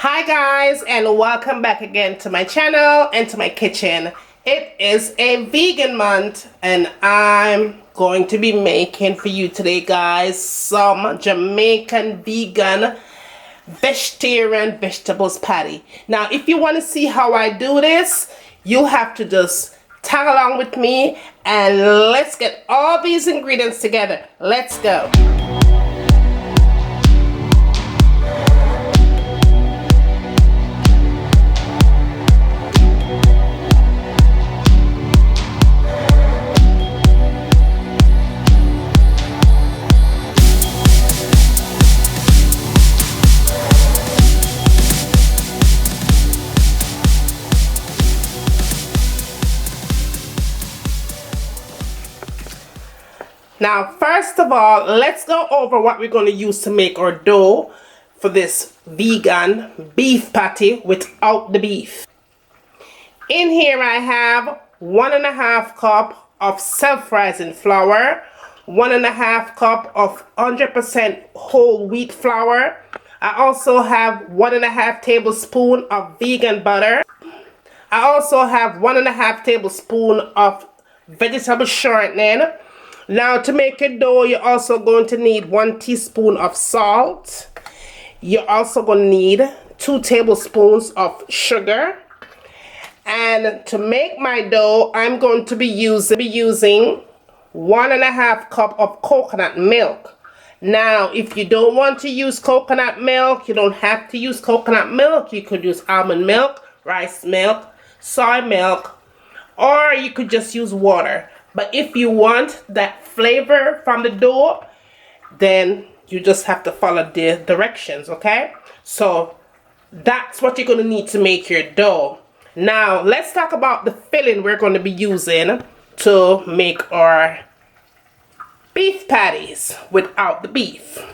Hi guys, and welcome back again to my channel and to my kitchen. It is a vegan month and I'm going to be making for you today, guys, some Jamaican vegan vegetarian vegetables patty. Now if you want to see how I do this, you have to just tag along with me and let's get all these ingredients together. Let's go. Now, first of all, let's go over what we're going to use to make our dough for this vegan beef patty without the beef. In here I have 1.5 cup of self-rising flour, 1.5 cup of 100% whole wheat flour. I also have 1.5 tablespoon of vegan butter. I also have 1.5 tablespoon of vegetable shortening. Now to make your dough, you're also going to need 1 teaspoon of salt. You're also going to need 2 tablespoons of sugar. And to make my dough, I'm going to be using 1.5 cup of coconut milk. Now, if you don't want to use coconut milk, you don't have to use coconut milk. You could use almond milk, rice milk, soy milk, or you could just use water. But if you want that flavor from the dough, then you just have to follow the directions, okay? So that's what you're going to need to make your dough. Now, let's talk about the filling we're going to be using to make our beef patties without the beef.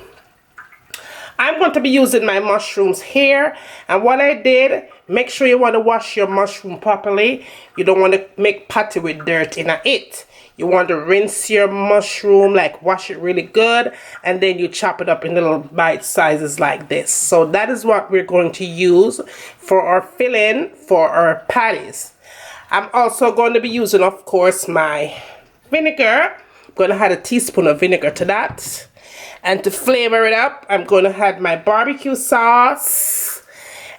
I'm going to be using my mushrooms here, and what I did, make sure you want to wash your mushroom properly. You don't want to make patty with dirt in it. You want to rinse your mushroom, like wash it really good, and then you chop it up in little bite sizes like this. So that is what we're going to use for our filling for our patties. I'm also going to be using, of course, my vinegar. I'm going to add a teaspoon of vinegar to that. And to flavor it up, I'm going to add my barbecue sauce.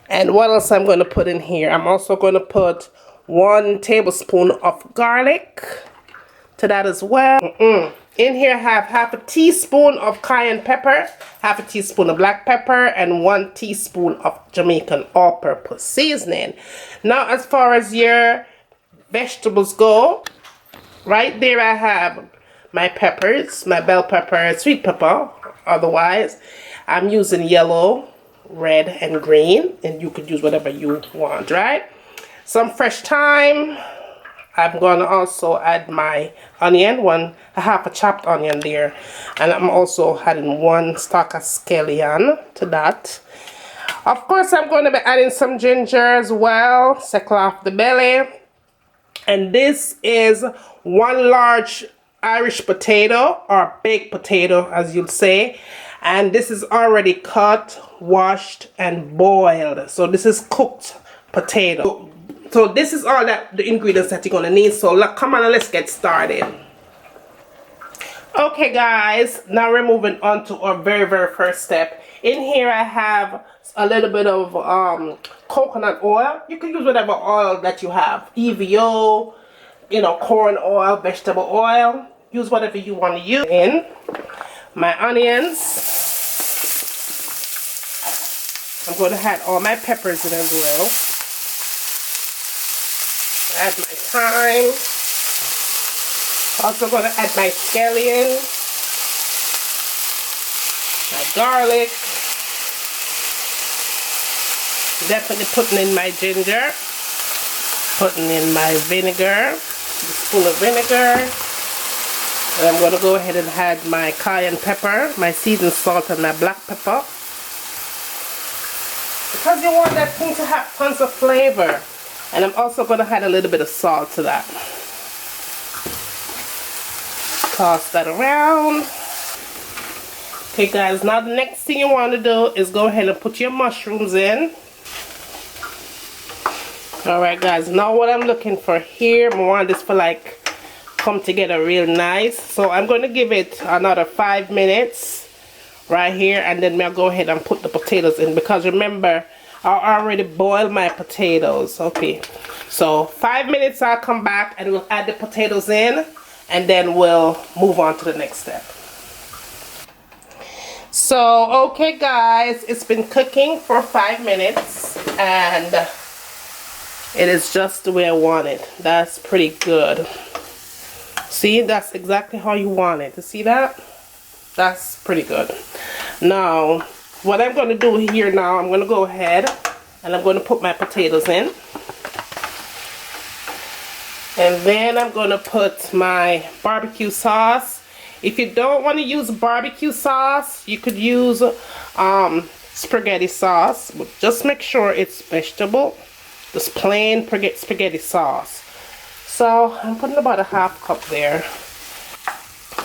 And what else I'm going to put in here? I'm also going to put 1 tablespoon of garlic to that as well. In here I have half a teaspoon of cayenne pepper, half a teaspoon of black pepper, and 1 teaspoon of Jamaican all-purpose seasoning. Now as far as your vegetables go, right there I have my peppers, my bell pepper, sweet pepper. Otherwise, I'm using yellow, red, and green, and you could use whatever you want, right? Some fresh thyme. I'm going to also add my onion, half a chopped onion there. And I'm also adding 1 stalk of scallion to that. Of course, I'm going to be adding some ginger as well, settle off the belly. And this is 1 large Irish potato, or baked potato as you'd say. And this is already cut, washed, and boiled. So this is cooked potato. So this is all the ingredients that you're going to need. So come on and let's get started. Okay guys, now we're moving on to our very first step. In here I have a little bit of coconut oil. You can use whatever oil that you have. EVO, you know, corn oil, vegetable oil. Use whatever you want to use. In my onions. I'm going to add all my peppers in as well. Add my thyme. Also going to add my scallion, my garlic. Definitely putting in my ginger. Putting in my vinegar, a spoon of vinegar. And I'm going to go ahead and add my cayenne pepper, my seasoned salt, and my black pepper. Because you want that thing to have tons of flavor. And I'm also going to add a little bit of salt to that. Toss that around. Okay guys, now the next thing you want to do is go ahead and put your mushrooms in. Alright guys, now what I'm looking for here, I want this for like come together real nice. So I'm going to give it another 5 minutes right here, and then I'll go ahead and put the potatoes in, because remember I already boiled my potatoes. Okay, so 5 minutes, I'll come back and we'll add the potatoes in, and then we'll move on to the next step. So okay guys, it's been cooking for 5 minutes and it is just the way I want it. That's pretty good. See, that's exactly how you want it. You see that? That's pretty good. Now, what I'm going to do here now, I'm going to go ahead and I'm going to put my potatoes in. And then I'm going to put my barbecue sauce. If you don't want to use barbecue sauce, you could use spaghetti sauce. But just make sure it's vegetable. Just plain spaghetti sauce. So I'm putting about a half cup there.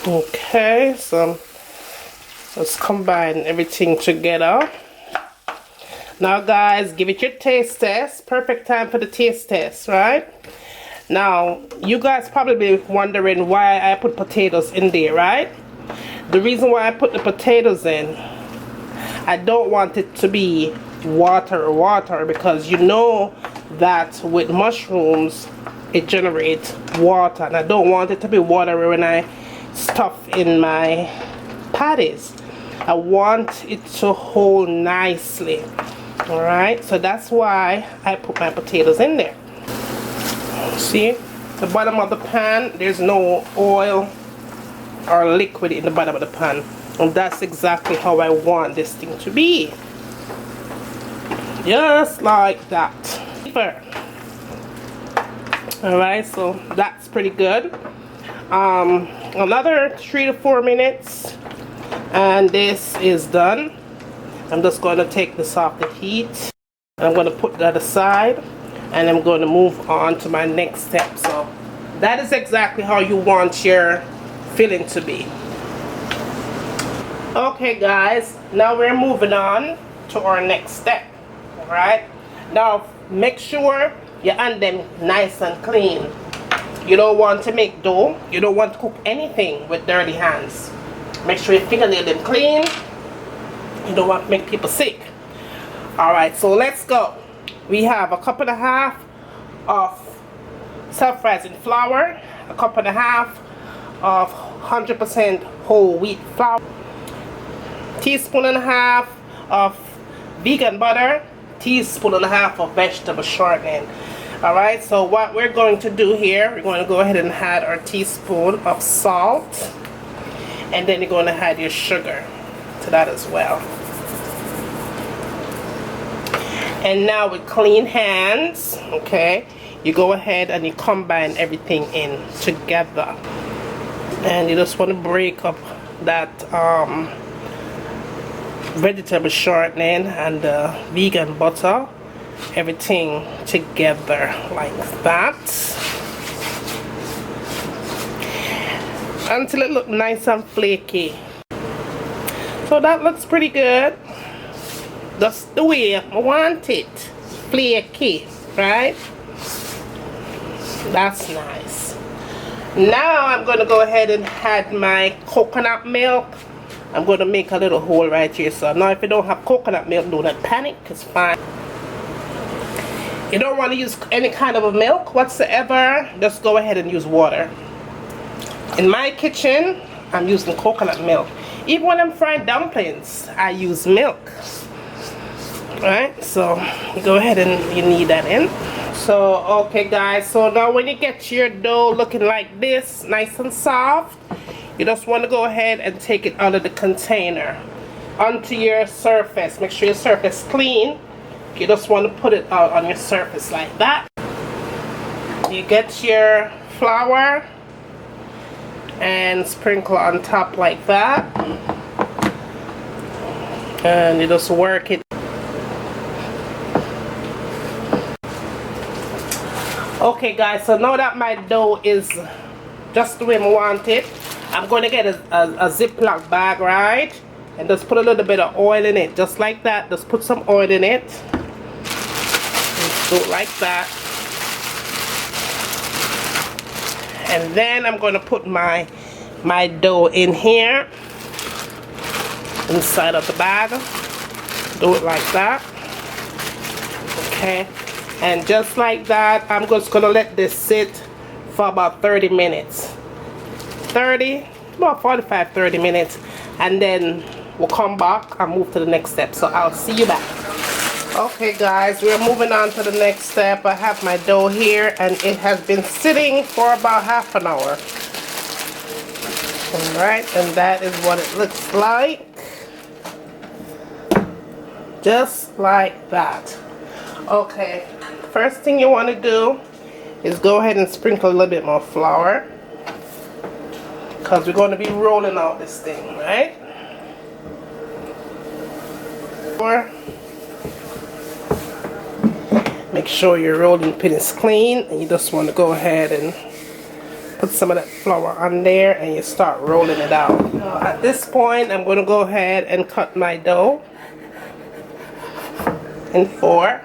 Okay, so let's combine everything together. Now guys, give it your taste test. Perfect time for the taste test, right? Now, you guys probably wondering why I put potatoes in there, right? The reason why I put the potatoes in, I don't want it to be water, because you know that with mushrooms it generates water, and I don't want it to be watery when I stuff in my patties. I want it to hold nicely. Alright, so that's why I put my potatoes in there. See, the bottom of the pan, there's no oil or liquid in the bottom of the pan, and that's exactly how I want this thing to be. Just like that. Alright, so that's pretty good. Another 3 to 4 minutes and this is done. I'm just going to take this off the heat. I'm going to put that aside and I'm going to move on to my next step. So that is exactly how you want your filling to be. Okay guys, now we're moving on to our next step. Alright, now make sure you hand them nice and clean. You don't want to make dough, you don't want to cook anything with dirty hands. Make sure you fingernail them clean. You don't want to make people sick. Alright, so let's go. We have a cup and a half of self-rising flour, a cup and a half of 100% whole wheat flour, teaspoon and a half of vegan butter, teaspoon and a half of vegetable shortening. Alright, so what we're going to do here, we're going to go ahead and add our teaspoon of salt, and then you're going to add your sugar to that as well. And now with clean hands, okay, you go ahead and you combine everything in together, and you just want to break up that vegetable shortening and vegan butter, everything together like that until it looks nice and flaky. So that looks pretty good. That's the way I want it, flaky, right? That's nice. Now I'm going to go ahead and add my coconut milk. I'm going to make a little hole right here. So now if you don't have coconut milk, do not panic, it's fine. You don't want to use any kind of a milk whatsoever, just go ahead and use water. In my kitchen, I'm using coconut milk. Even when I'm frying dumplings, I use milk. Alright, so go ahead and you need that in. So okay guys, so now when you get your dough looking like this, nice and soft, you just want to go ahead and take it out of the container onto your surface. Make sure your surface is clean. You just want to put it out on your surface like that. You get your flour and sprinkle on top like that, and you just work it. Okay guys, so now that my dough is just the way I want it, I'm going to get a Ziploc bag, right, and just put a little bit of oil in it, just like that. Just put some oil in it. Just do it like that. And then I'm going to put my dough in here, inside of the bag. Do it like that. Okay, and just like that, I'm just going to let this sit for about 30 minutes. About 45-30 minutes, and then we'll come back and move to the next step. So I'll see you back. Okay guys, we're moving on to the next step. I have my dough here and it has been sitting for about half an hour. Alright, and that is what it looks like. Just like that. Okay, first thing you want to do is go ahead and sprinkle a little bit more flour, because we're going to be rolling out this thing, right? Make sure your rolling pin is clean, and you just want to go ahead and put some of that flour on there and you start rolling it out. At this point, I'm going to go ahead and cut my dough in 4.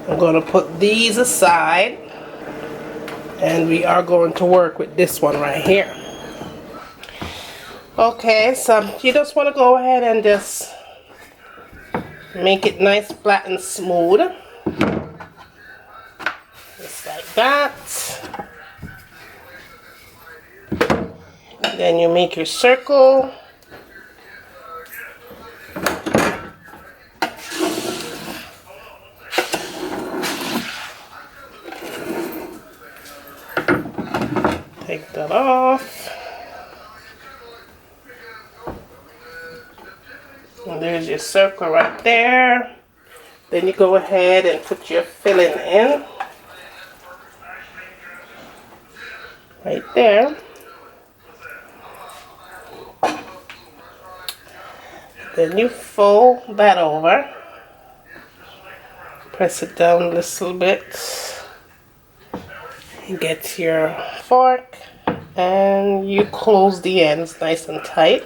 I'm going to put these aside, and we are going to work with this one right here. Okay, so you just want to go ahead and just make it nice, flat, and smooth. Just like that. And then you make your circle. Take that off. And there's your circle right there. Then you go ahead and put your filling in. Right there. Then you fold that over. Press it down a little bit. You get your fork and you close the ends nice and tight.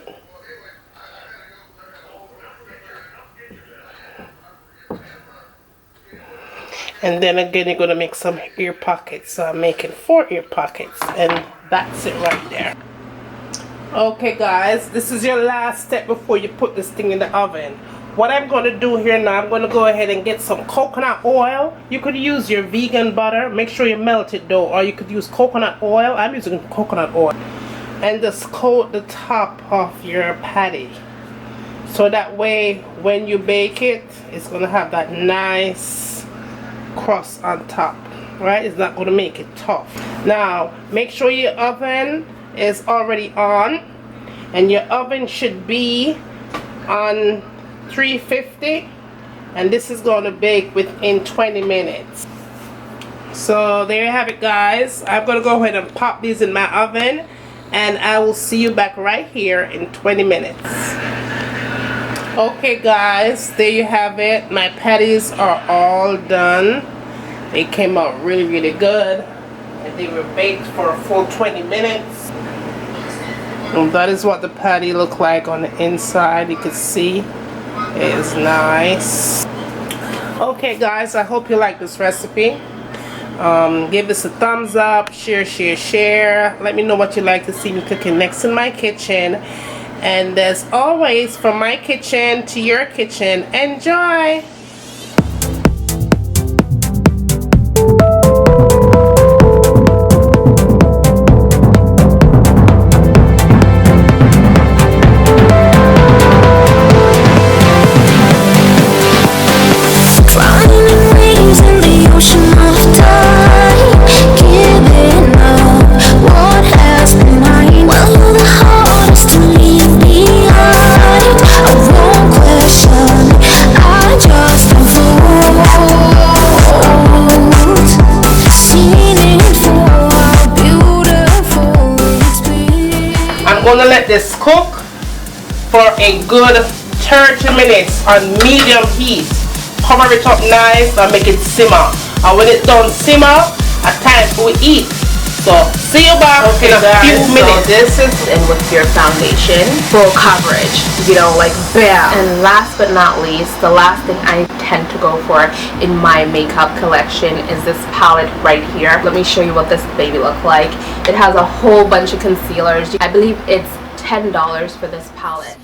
And then again, you're going to make some ear pockets. So I'm making 4 ear pockets, and that's it right there. Okay guys, this is your last step before you put this thing in the oven. What I'm going to do here now, I'm going to go ahead and get some coconut oil. You could use your vegan butter. Make sure you melt it though, or you could use coconut oil. I'm using coconut oil. And just coat the top of your patty. So that way, when you bake it, it's going to have that nice crust on top, right? It's not going to make it tough. Now make sure your oven is already on, and your oven should be on 350, and this is going to bake within 20 minutes. So there you have it guys. I'm going to go ahead and pop these in my oven, and I will see you back right here in 20 minutes. Okay guys, there you have it. My patties are all done. They came out really good, and they were baked for a full 20 minutes. And that is what the patty looked like on the inside. You can see it is nice. Okay guys, I hope you like this recipe. Give this a thumbs up, share. Let me know what you like to see me cooking next in my kitchen. And as always, from my kitchen to your kitchen, enjoy! I'm going to let this cook for a good 30 minutes on medium heat. Cover it up nice and make it simmer. And when it's done simmer, a time for we eat. So see you back in a few minutes. So this is in with your foundation, full coverage. you know, like bam. And last but not least, the last thing I tend to go for in my makeup collection is this palette right here. Let me show you what this baby looks like. It has a whole bunch of concealers. I believe it's $10 for this palette.